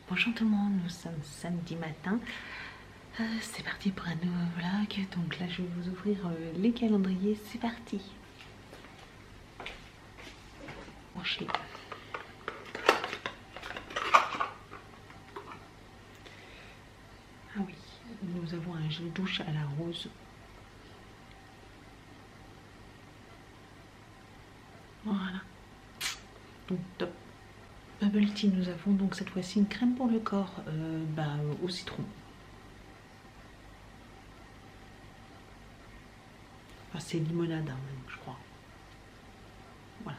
Bonjour tout le monde, nous sommes samedi matin. C'est parti pour un nouveau vlog. Donc là, je vais vous ouvrir les calendriers. C'est parti. Branché. Ah oui, nous avons un gel douche à la rose. Voilà. Donc top. Bubble tea, nous avons donc cette fois-ci une crème pour le corps au citron. Enfin, c'est limonade hein, même, je crois. Voilà.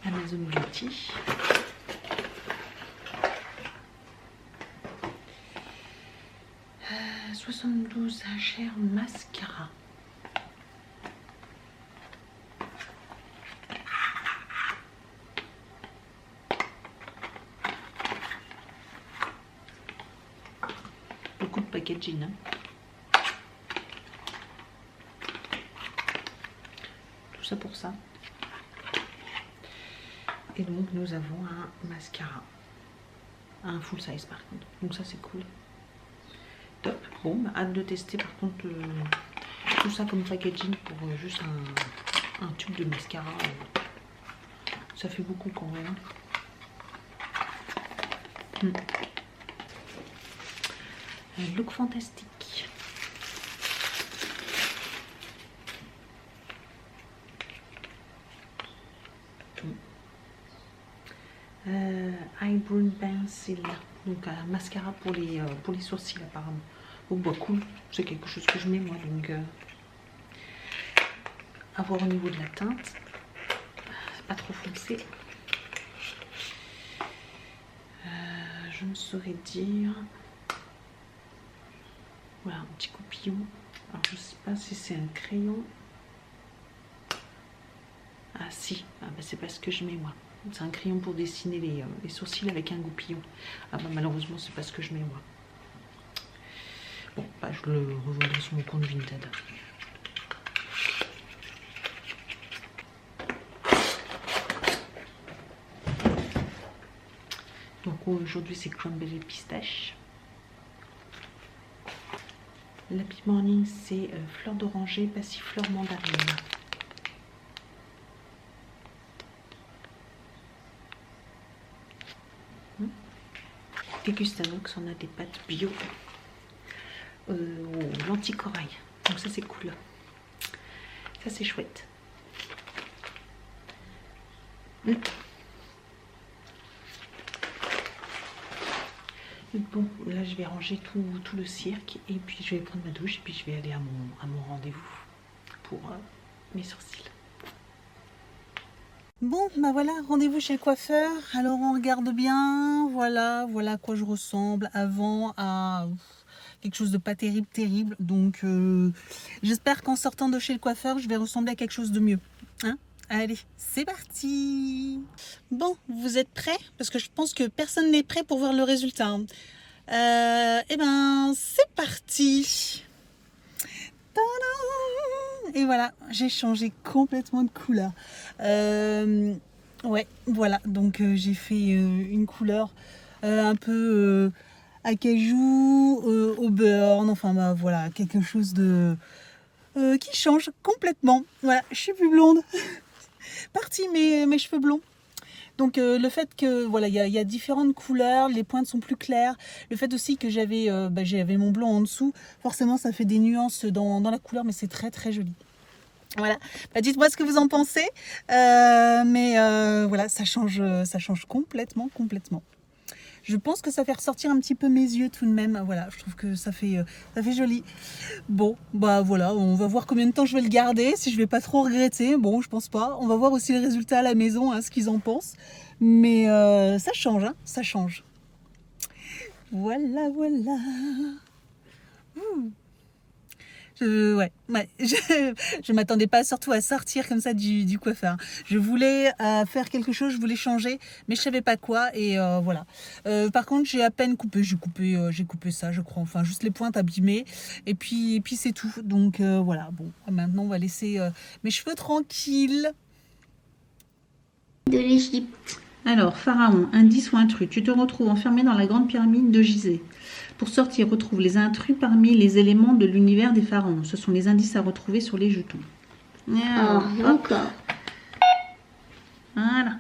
Amazon Beauty. Euh, 72 HR mascara. Beaucoup de packaging. Hein. Tout ça pour ça. Et donc nous avons un mascara. Un full size par contre. Donc ça c'est cool. Top. Bon, bah, hâte de tester par contre tout ça comme packaging pour juste un tube de mascara. Ça fait beaucoup quand même. Look fantastique. Eyebrow pencil, donc un mascara pour les sourcils apparemment. Donc bah cool, c'est quelque chose que je mets moi, donc à voir au niveau de la teinte, c'est pas trop foncé. Je ne saurais dire. Voilà un petit coupillon. Alors je sais pas si c'est un crayon. Ah si, ah, bah, c'est pas ce que je mets moi. C'est un crayon pour dessiner les sourcils avec un goupillon. Ah bah malheureusement c'est pas ce que je mets moi. Bon bah je le revendrai sur mon compte Vinted. Donc aujourd'hui c'est cranberry pistache. L'Happy Morning c'est fleur d'oranger, passiflore mandarine. Degustanox, on a des pâtes bio aux lentilles corail. Donc ça c'est cool. Ça c'est chouette. Bon, là je vais ranger tout le cirque et puis je vais prendre ma douche et puis je vais aller à mon rendez-vous pour mes sourcils. Bon, bah voilà, rendez-vous chez le coiffeur. Alors on regarde bien, voilà à quoi je ressemble avant à quelque chose de pas terrible. Donc j'espère qu'en sortant de chez le coiffeur, je vais ressembler à quelque chose de mieux. Hein? Allez, c'est parti. Bon, vous êtes prêts? Parce que je pense que personne n'est prêt pour voir le résultat. Eh ben, c'est parti. Tadam! Et voilà, j'ai changé complètement de couleur. Ouais, voilà, donc j'ai fait une couleur un peu acajou, au beurre, enfin bah, voilà, quelque chose de qui change complètement. Voilà, je suis plus blonde. Parti mes cheveux blonds. Donc le fait que voilà, il y a différentes couleurs, les pointes sont plus claires. Le fait aussi que j'avais mon blond en dessous, forcément ça fait des nuances dans la couleur, mais c'est très joli. Voilà, bah, dites-moi ce que vous en pensez, voilà, ça change complètement. Je pense que ça fait ressortir un petit peu mes yeux tout de même. Voilà, je trouve que ça fait joli. Bon, bah voilà, on va voir combien de temps je vais le garder, si je vais pas trop regretter. Bon, je pense pas. On va voir aussi le résultat à la maison, hein, ce qu'ils en pensent. Mais ça change, hein, ça change. Voilà. Ouais, je m'attendais pas surtout à sortir comme ça du coiffeur. Je voulais faire quelque chose, je voulais changer, mais je savais pas quoi et voilà. Par contre, j'ai à peine coupé, j'ai coupé ça, je crois, enfin juste les pointes abîmées et puis c'est tout. Donc voilà, bon, maintenant on va laisser mes cheveux tranquilles. De l'Égypte. Alors, Pharaon, indice ou intrus. Tu te retrouves enfermé dans la grande pyramide de Gizeh. Pour sortir, retrouve les intrus parmi les éléments de l'univers des pharaons. Ce sont les indices à retrouver sur les jetons. Alors, hop. Encore. Voilà.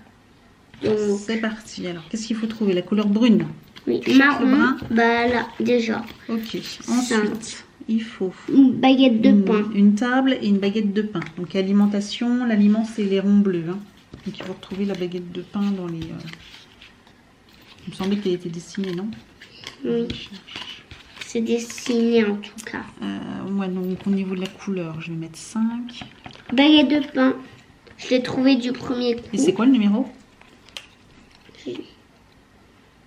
Donc, C'est parti. Alors, qu'est-ce qu'il faut trouver? La couleur brune. oui, Tu cherches le marron. brun. Bah là, déjà. Ok. Ensuite, il faut Une baguette de pain. une table et une baguette de pain. Donc, alimentation. L'aliment, c'est les ronds bleus. Hein. Donc, il faut retrouver la baguette de pain dans les... Il me semblait qu'elle était dessinée, non? Oui. C'est dessiné en tout cas. Ouais, donc au niveau de la couleur, je vais mettre 5. Baguette de pain. Je l'ai trouvé du premier coup. Et c'est quoi le numéro?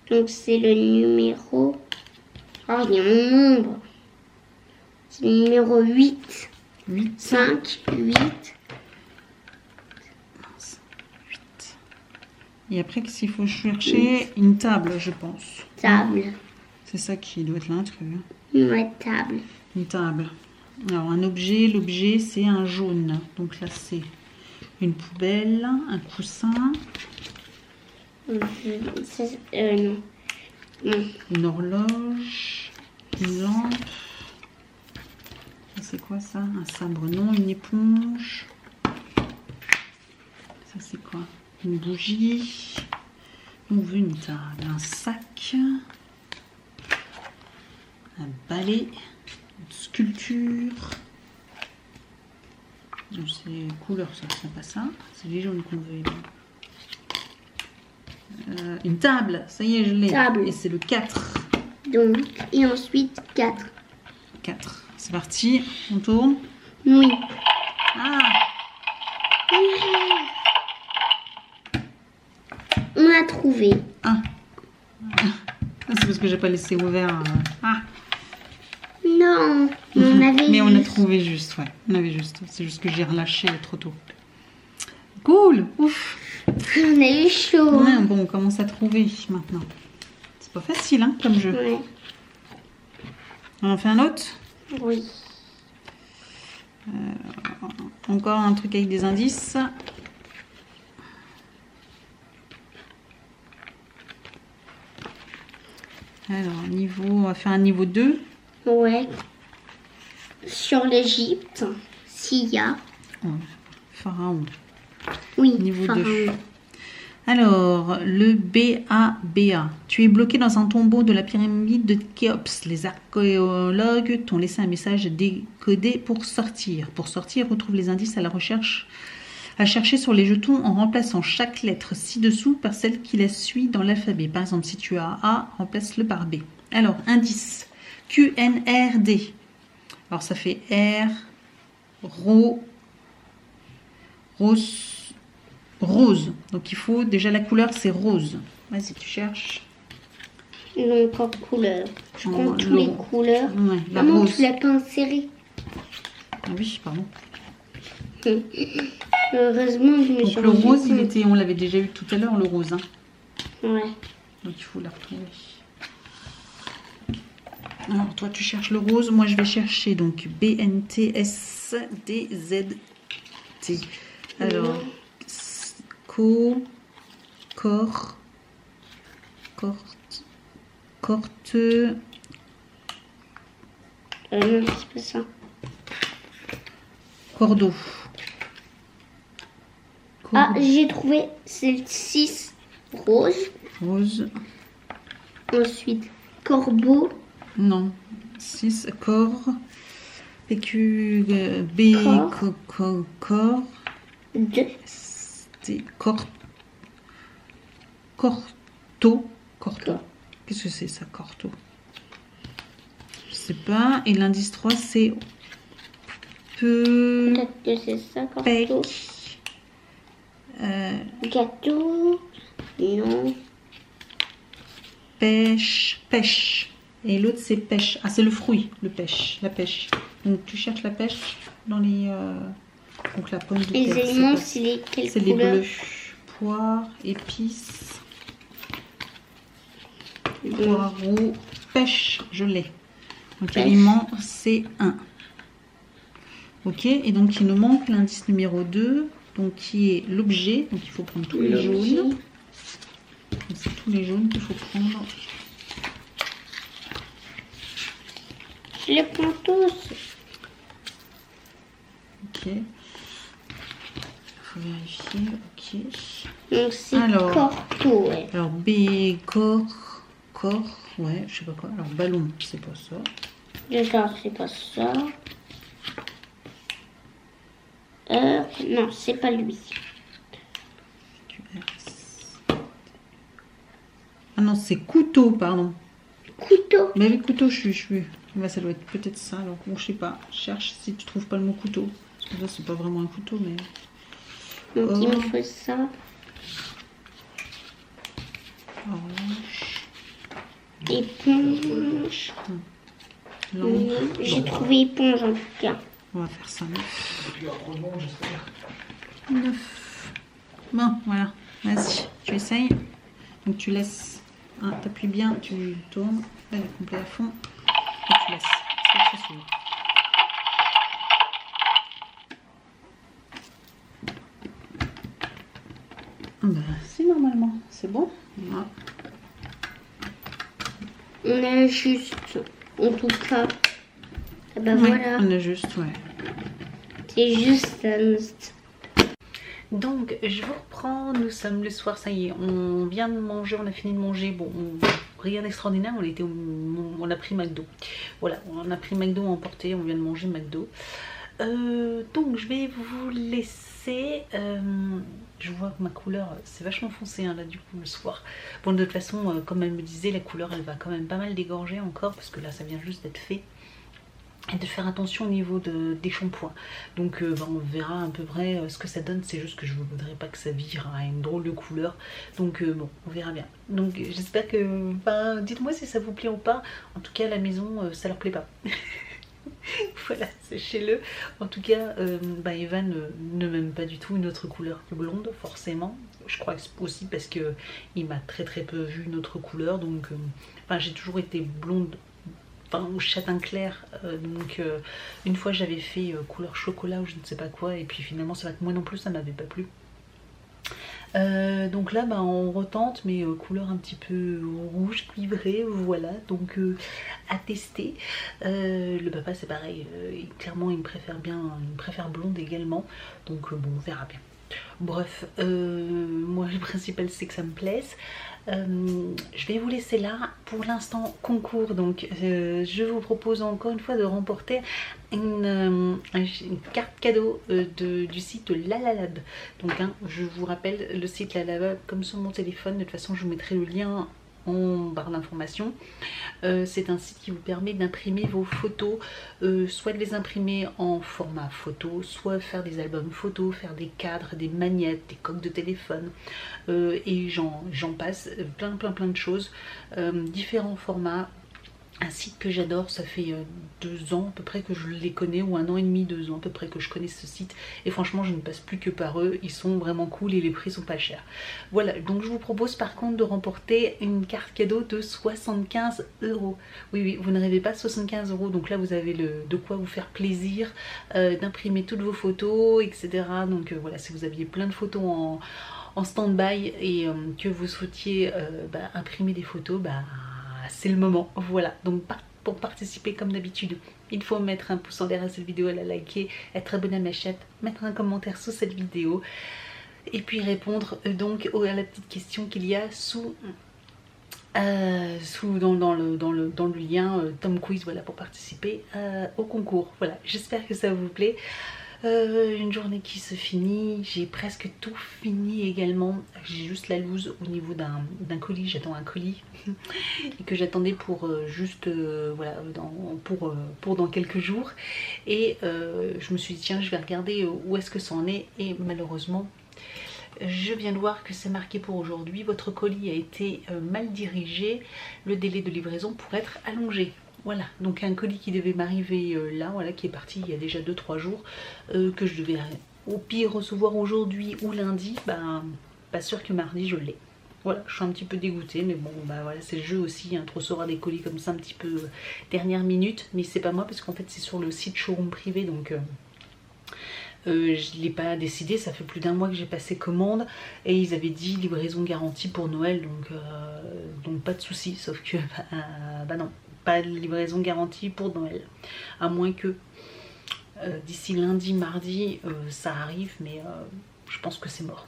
Donc c'est le numéro... Oh, il y a mon nombre. C'est le numéro 8. 8. 5, 8. 8. Et après, qu'est-ce qu'il faut chercher? Une table, je pense. Table. C'est ça qui doit être l'intrus. Hein. Ouais, table. Une table. Alors, un objet, l'objet, c'est un jaune. Donc là, c'est une poubelle, un coussin, Non. Non. une horloge, une lampe. Ça, c'est quoi ça? Un sabre, non. Une éponge. Ça, c'est quoi? Une bougie. On veut une table, un sac, un balai, une sculpture. Donc, c'est couleur, ça, c'est pas ça. C'est les jaunes qu'on veut. Une table, ça y est, je l'ai. Table. Et c'est le 4. Donc, et ensuite 4. 4. C'est parti, on tourne. Oui. Ah, On a trouvé. ah. C'est parce que j'ai pas laissé ouvert. Ah. Non, on avait Mais on a juste. trouvé juste, ouais. On avait juste. C'est juste que j'ai relâché trop tôt. Cool. Ouf. On a eu chaud. Ouais, bon, on commence à trouver maintenant. C'est pas facile, hein, comme jeu. Ouais. On en fait un autre? Oui. Encore un truc avec des indices. Alors, niveau, on va faire un niveau 2. Ouais. Sur l'Égypte, s'il y a. Oh, Pharaon. Oui, Niveau pharaon. 2. Alors, le BABA. Tu es bloqué dans un tombeau de la pyramide de Khéops. Les archéologues t'ont laissé un message décodé pour sortir. Pour sortir, retrouve les indices à chercher sur les jetons en remplaçant chaque lettre ci-dessous par celle qui la suit dans l'alphabet. Par exemple, si tu as A, remplace-le par B. Alors, indice. QNRD. Alors, ça fait R, rose. Donc, il faut déjà la couleur, c'est rose. Vas-y, tu cherches. Donc en couleur. Je Oh, compte tous le- les couleurs. Ouais, la Maman, rose. tu l'as pas inséré. Ah oui, pardon. Heureusement, je me suis Donc, le rendu rose, compte. on l'avait déjà eu tout à l'heure, le rose. Hein. Ouais. Donc, il faut la retrouver. Alors, toi, tu cherches le rose. Moi, je vais chercher donc BNTSDZT. Alors, corte, Non, c'est pas ça. cordeau. Ah, j'ai trouvé. C'est le 6 rose. Rose. Ensuite, corbeau. Non. 6 corps. PQ, B, corps. 2. C'est corto. Qu'est-ce que c'est ça, corto? Je sais pas. Et l'indice 3, c'est peu. Peut-être que c'est ça, Pec. corbeau. Gâteau. Non. Pêche. Et l'autre, c'est pêche. Ah, c'est le fruit, la pêche. Donc, tu cherches la pêche dans les... Donc, la pomme de Les terre, éléments, c'est c'est les quelles les couleurs? bleus. Poire, épices, poireau, pêche, je l'ai. Donc, Pêche. aliment, c'est 1. Ok, et donc, il nous manque l'indice numéro 2, donc qui est l'objet. Donc, il faut prendre tous les jaunes. tous les jaunes qu'il faut prendre. Je les prends tous. Ok. Il faut vérifier. Ok. Donc c'est Alors. Corto, ouais. Alors B, corps, ouais, je sais pas quoi. Alors ballon, c'est pas ça. Déjà, c'est pas ça. Non, c'est pas lui. Ah non, c'est couteau, pardon. Couteau. Mais oui, couteau, je suis. Bah, ça doit être peut-être ça. Alors bon, je sais pas. Cherche si tu trouves pas le mot couteau. Parce que là, c'est pas vraiment un couteau, mais. Donc Oh. il me faut ça. Orange. Éponge. Lampe. J'ai trouvé éponge en tout cas. On va faire ça. 9. Bon, voilà. Vas-y, tu essayes. Donc tu laisses. Hein, t'appuies bien, tu tournes. Là, il est complet à fond. Et tu laisses. C'est que ça s'ouvre. Bah, c'est normalement. C'est bon. Voilà. On a juste, en tout cas. Et ben Ouais, voilà. on a juste, ouais. C'est juste Donc, je vous reprends, nous sommes le soir, ça y est, on vient de manger, on a fini de manger, bon, rien d'extraordinaire, on a pris McDo. Voilà, on a pris McDo emporté, on vient de manger McDo. Donc, je vais vous laisser, je vois que ma couleur, c'est vachement foncé, hein, là, du coup, le soir. Bon, de toute façon, comme elle me disait, la couleur, elle va quand même pas mal dégorger encore, parce que là, ça vient juste d'être fait. Et de faire attention au niveau des shampoings. Donc on verra à peu près ce que ça donne. C'est juste que je ne voudrais pas que ça vire à une drôle de couleur. Donc bon, on verra bien. Donc j'espère que... dites-moi si ça vous plaît ou pas. En tout cas à la maison, ça leur plaît pas. Voilà, sachez-le. En tout cas, Evan ne m'aime pas du tout une autre couleur que blonde, forcément. Je crois que c'est aussi parce qu'il m'a très peu vu une autre couleur. Donc j'ai toujours été blonde, au châtain clair, donc une fois j'avais fait couleur chocolat ou je ne sais pas quoi, et puis finalement c'est vrai que moi non plus ça m'avait pas plu. Donc là on retente, mais couleur un petit peu rouge cuivré, voilà, donc à tester. Le papa c'est pareil, clairement il me préfère blonde également, donc bon, on verra bien. Bref, moi le principal c'est que ça me plaise. Je vais vous laisser là pour l'instant concours. Donc je vous propose encore une fois de remporter une carte cadeau du site Lalalab. Donc je vous rappelle le site Lalalab comme sur mon téléphone. De toute façon je vous mettrai le lien en barre d'informations. C'est un site qui vous permet d'imprimer vos photos, soit de les imprimer en format photo, soit faire des albums photos, faire des cadres, des magnettes, des coques de téléphone, et j'en passe, plein de choses, différents formats. Un site que j'adore, ça fait 2 ans à peu près que je les connais, ou 1 an et demi, 2 ans à peu près que je connais ce site, et franchement je ne passe plus que par eux, ils sont vraiment cool et les prix sont pas chers. Voilà, donc je vous propose par contre de remporter une carte cadeau de 75 €. Oui, vous ne rêvez pas, 75 €, donc là vous avez de quoi vous faire plaisir, d'imprimer toutes vos photos, etc. Donc voilà, si vous aviez plein de photos en stand-by et que vous souhaitiez imprimer des photos, c'est le moment. Voilà, donc pour participer comme d'habitude, il faut mettre un pouce en l'air à cette vidéo, la liker, être abonné à ma chaîne, mettre un commentaire sous cette vidéo et puis répondre donc à la petite question qu'il y a dans le lien Tom Quiz, voilà, pour participer au concours. Voilà, j'espère que ça vous plaît. Une journée qui se finit, j'ai presque tout fini également, j'ai juste la loose au niveau d'un colis, j'attends un colis et que j'attendais pour voilà, pour dans quelques jours, et je me suis dit tiens, je vais regarder où est-ce que ça en est, et malheureusement je viens de voir que c'est marqué pour aujourd'hui, votre colis a été mal dirigé, le délai de livraison pourrait être allongé. Voilà, donc un colis qui devait m'arriver là, voilà, qui est parti il y a déjà 2-3 jours, que je devais au pire recevoir aujourd'hui ou lundi, pas sûr que mardi je l'ai. Voilà, je suis un petit peu dégoûtée, mais bon, voilà, c'est le jeu aussi, hein, de recevoir des colis comme ça un petit peu dernière minute, mais c'est pas moi, parce qu'en fait c'est sur le site showroom privé, donc Je ne l'ai pas décidé, ça fait plus d'1 mois que j'ai passé commande et ils avaient dit livraison garantie pour Noël, donc pas de souci, sauf que bah non, pas de livraison garantie pour Noël, à moins que d'ici lundi, mardi, ça arrive, mais je pense que c'est mort.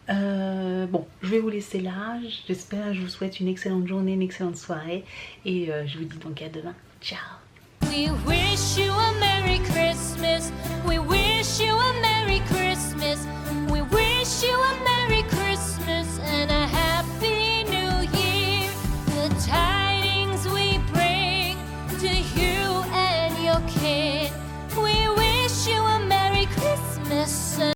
Bon, je vais vous laisser là, j'espère, je vous souhaite une excellente journée, une excellente soirée et je vous dis donc à demain, ciao. We wish you a Merry Christmas. We wish you a Merry Christmas.